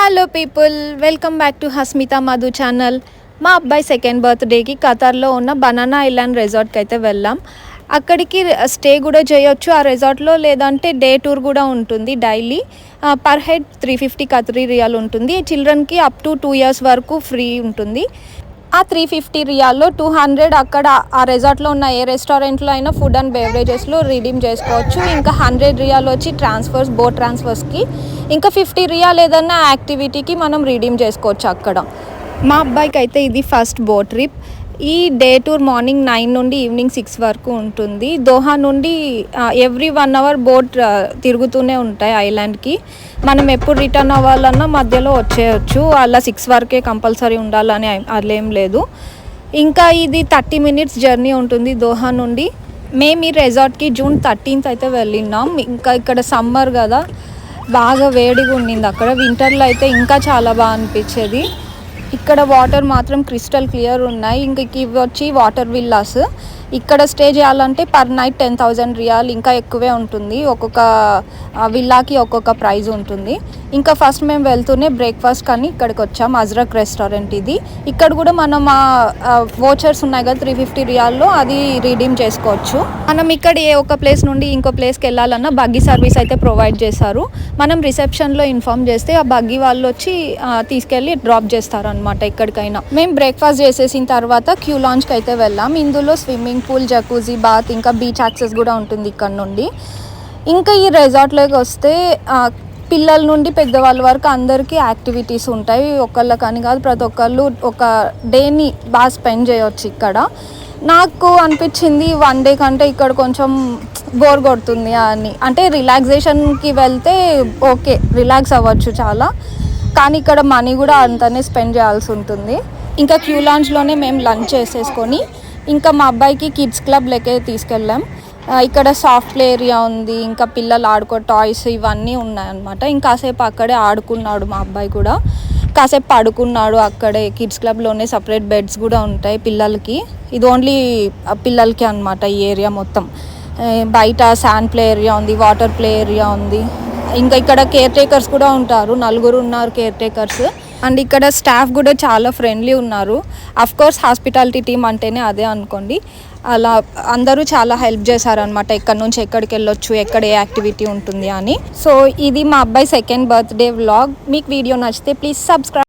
Hello people, welcome back to Hasmitha Madhu channel. మా అబ్బాయి second బర్త్డేకి ఖతార్లో ఉన్న బనానా ఐలాండ్ రిసార్ట్కి అయితే వెళ్ళాం. అక్కడికి స్టే కూడా చేయొచ్చు ఆ రిసార్ట్లో, లేదంటే డే టూర్ కూడా ఉంటుంది. డైలీ పర్ హెడ్ 350 కతరీ రియాల్ ఉంటుంది. చిల్డ్రన్కి అప్ టు 2 years వరకు ఫ్రీ ఉంటుంది. ఆ 350 రియాల్లో 200 అక్కడ ఆ రిసార్ట్లో ఉన్న ఏ రెస్టారెంట్లో అయినా ఫుడ్ అండ్ బెవరేజెస్లో రిడీమ్ చేసుకోవచ్చు. ఇంకా 100 రియాల్ వచ్చి ట్రాన్స్ఫర్స్, బోట్ ట్రాన్స్ఫర్స్కి, ఇంకా 50 రియాల్ ఏదన్నా యాక్టివిటీకి మనం రిడీమ్ చేసుకోవచ్చు అక్కడ. మా అబ్బాయికి అయితే ఇది ఫస్ట్ బోట్ ట్రిప్. ఈ డే టూర్ మార్నింగ్ 9 నుండి ఈవినింగ్ 6 వరకు ఉంటుంది. దోహా నుండి ఎవ్రీ 1 hour బోట్ తిరుగుతూనే ఉంటాయి ఐలాండ్కి. మనం ఎప్పుడు రిటర్న్ అవ్వాలన్నా మధ్యలో వచ్చేయచ్చు. అలా 6 వరకే కంపల్సరీ ఉండాలని అదేం లేదు. ఇంకా ఇది 30 minutes జర్నీ ఉంటుంది దోహా నుండి. మేము ఈ రిసార్ట్కి June 13th అయితే వెళ్ళినాం. ఇంకా ఇక్కడ సమ్మర్ కదా, బాగా వేడిగా ఉండింది. అక్కడ వింటర్లో అయితే ఇంకా చాలా బాగా అనిపించేది. ఇక్కడ వాటర్ మాత్రం క్రిస్టల్ క్లియర్ ఉన్నాయి. ఇంక ఇవి వచ్చి వాటర్ విల్లాస్. ఇక్కడ స్టే చేయాలంటే పర్ నైట్ 10,000 రియాల్, ఇంకా ఎక్కువే ఉంటుంది. ఒక్కొక్క విల్లాకి ఒక్కొక్క ప్రైజ్ ఉంటుంది. ఇంకా ఫస్ట్ మేము వెళ్తూనే బ్రేక్ఫాస్ట్ కానీ ఇక్కడికి వచ్చాం. అజ్రక్ రెస్టారెంట్ ఇది. ఇక్కడ కూడా మనం వోచర్స్ ఉన్నాయి కదా 350 రియాల్లో, అది రిడీమ్ చేసుకోవచ్చు. మనం ఇక్కడ ఏ ఒక ప్లేస్ నుండి ఇంకో ప్లేస్కి వెళ్ళాలన్నా బగ్గీ సర్వీస్ అయితే ప్రొవైడ్ చేశారు. మనం రిసెప్షన్లో ఇన్ఫామ్ చేస్తే ఆ బగ్గీ వాళ్ళు వచ్చి తీసుకెళ్ళి డ్రాప్ చేస్తారు అనమాట ఎక్కడికైనా. మేము బ్రేక్ఫాస్ట్ చేసేసిన తర్వాత క్యూ లాంచ్కి అయితే వెళ్ళాం. ఇందులో స్విమ్మింగ్ పూల్, జకూజీ, బాత్, ఇంకా బీచ్ యాక్సెస్ కూడా ఉంటుంది ఇక్కడ నుండి. ఇంకా ఈ రిసార్ట్లోకి వస్తే పిల్లల నుండి పెద్దవాళ్ళ వరకు అందరికీ యాక్టివిటీస్ ఉంటాయి. ఒకళ్ళకని కాదు, ప్రతి ఒక్కళ్ళు ఒక డేని బాగా స్పెండ్ చేయవచ్చు ఇక్కడ. నాకు అనిపించింది 1 day కంటే ఇక్కడ కొంచెం బోర్ కొడుతుంది అని. అంటే రిలాక్సేషన్కి వెళ్తే ఓకే, రిలాక్స్ అవ్వచ్చు చాలా, కానీ ఇక్కడ మనీ కూడా అంతనే స్పెండ్ చేయాల్సి ఉంటుంది. ఇంకా క్యూ లాంచ్లోనే మేము లంచ్ చేసేసుకొని ఇంకా మా అబ్బాయికి కిడ్స్ క్లబ్ లెక్క తీసుకెళ్ళాం. ఇక్కడ సాఫ్ట్ ప్లే ఏరియా ఉంది, ఇంకా పిల్లలు ఆడుకో టాయ్స్ ఇవన్నీ ఉన్నాయన్నమాట. ఇంకాసేపు అక్కడే ఆడుకున్నాడు మా అబ్బాయి కూడా, కాసేపు పడుకున్నాడు అక్కడే. కిడ్స్ క్లబ్లోనే సపరేట్ బెడ్స్ కూడా ఉంటాయి పిల్లలకి. ఇది ఓన్లీ పిల్లలకి అనమాట ఈ ఏరియా మొత్తం. బయట శాండ్ ప్లే ఏరియా ఉంది, వాటర్ ప్లే ఏరియా ఉంది. ఇంకా ఇక్కడ కేర్ టేకర్స్ కూడా ఉంటారు, 4 ఉన్నారు కేర్ టేకర్స్. అండ్ ఇక్కడ స్టాఫ్ కూడా చాలా ఫ్రెండ్లీ ఉన్నారు. అఫ్కోర్స్ హాస్పిటాలిటీ టీమ్ అంటేనే అదే అనుకోండి. అలా అందరూ చాలా హెల్ప్ చేశారనమాట, ఎక్కడి నుంచి ఎక్కడికి వెళ్ళొచ్చు, ఎక్కడ ఏ యాక్టివిటీ ఉంటుంది అని. సో ఇది మా అబ్బాయి సెకండ్ బర్త్డే వ్లాగ్. మీకు వీడియో నచ్చితే ప్లీజ్ సబ్స్క్రైబ్.